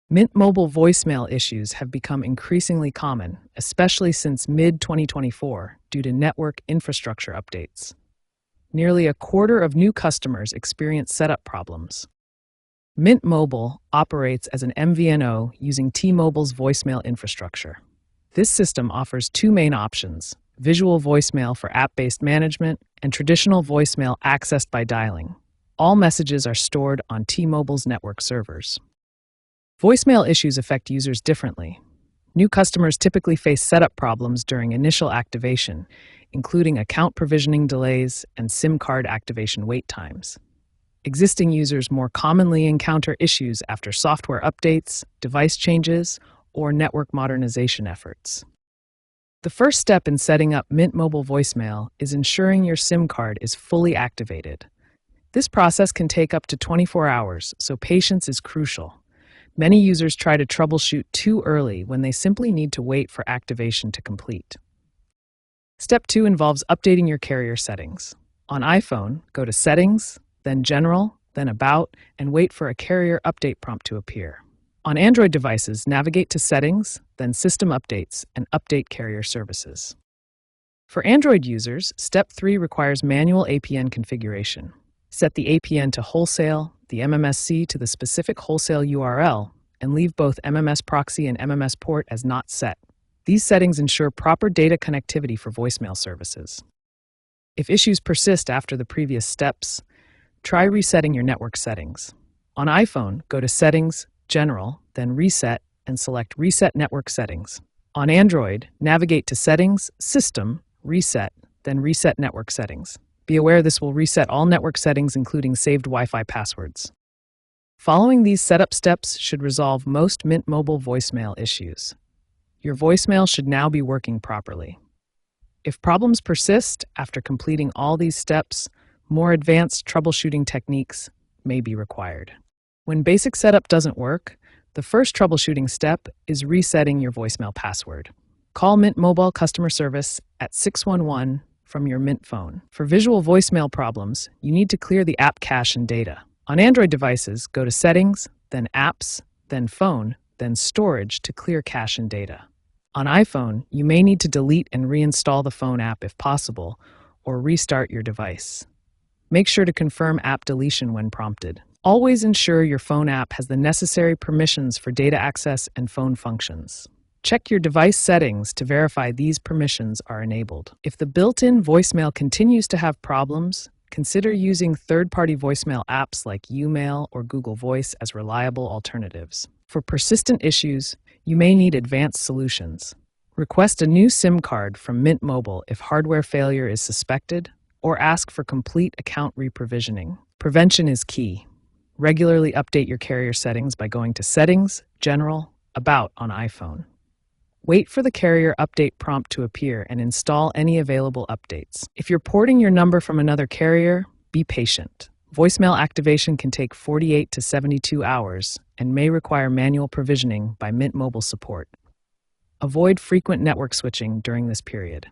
Mint Mobile voicemail issues have become increasingly common, especially since mid-2024 due to network infrastructure updates. Nearly a quarter of new customers experience setup problems. Mint Mobile operates as an MVNO using T-Mobile's voicemail infrastructure. This system offers two main options: visual voicemail for app-based management and traditional voicemail accessed by dialing. All messages are stored on T-Mobile's network servers. Voicemail issues affect users differently. New customers typically face setup problems during initial activation, including account provisioning delays and SIM card activation wait times. Existing users more commonly encounter issues after software updates, device changes, or network modernization efforts. The first step in setting up Mint Mobile voicemail is ensuring your SIM card is fully activated. This process can take up to 24 hours, so patience is crucial. Many users try to troubleshoot too early when they simply need to wait for activation to complete. Step 2 involves updating your carrier settings. On iPhone, go to Settings, then General, then About, and wait for a carrier update prompt to appear. On Android devices, navigate to Settings, then System Updates, and update carrier services. For Android users, Step 3 requires manual APN configuration. Set the APN to wholesale, the MMSC to the specific wholesale URL, and leave both MMS proxy and MMS port as not set. These settings ensure proper data connectivity for voicemail services. If issues persist after the previous steps, try resetting your network settings. On iPhone, go to Settings, General, then Reset, and select Reset Network Settings. On Android, navigate to Settings, System, Reset, then Reset Network Settings. Be aware this will reset all network settings, including saved Wi-Fi passwords. Following these setup steps should resolve most Mint Mobile voicemail issues. Your voicemail should now be working properly. If problems persist after completing all these steps, more advanced troubleshooting techniques may be required. When basic setup doesn't work, the first troubleshooting step is resetting your voicemail password. Call Mint Mobile customer service at 611 from your Mint phone. For visual voicemail problems, you need to clear the app cache and data. On Android devices, go to Settings, then Apps, then Phone, then Storage to clear cache and data. On iPhone, you may need to delete and reinstall the phone app if possible, or restart your device. Make sure to confirm app deletion when prompted. Always ensure your phone app has the necessary permissions for data access and phone functions. Check your device settings to verify these permissions are enabled. If the built-in voicemail continues to have problems, consider using third-party voicemail apps like Umail or Google Voice as reliable alternatives. For persistent issues, you may need advanced solutions. Request a new SIM card from Mint Mobile if hardware failure is suspected, or ask for complete account reprovisioning. Prevention is key. Regularly update your carrier settings by going to Settings, General, About on iPhone. Wait for the carrier update prompt to appear and install any available updates. If you're porting your number from another carrier, be patient. Voicemail activation can take 48 to 72 hours and may require manual provisioning by Mint Mobile support. Avoid frequent network switching during this period.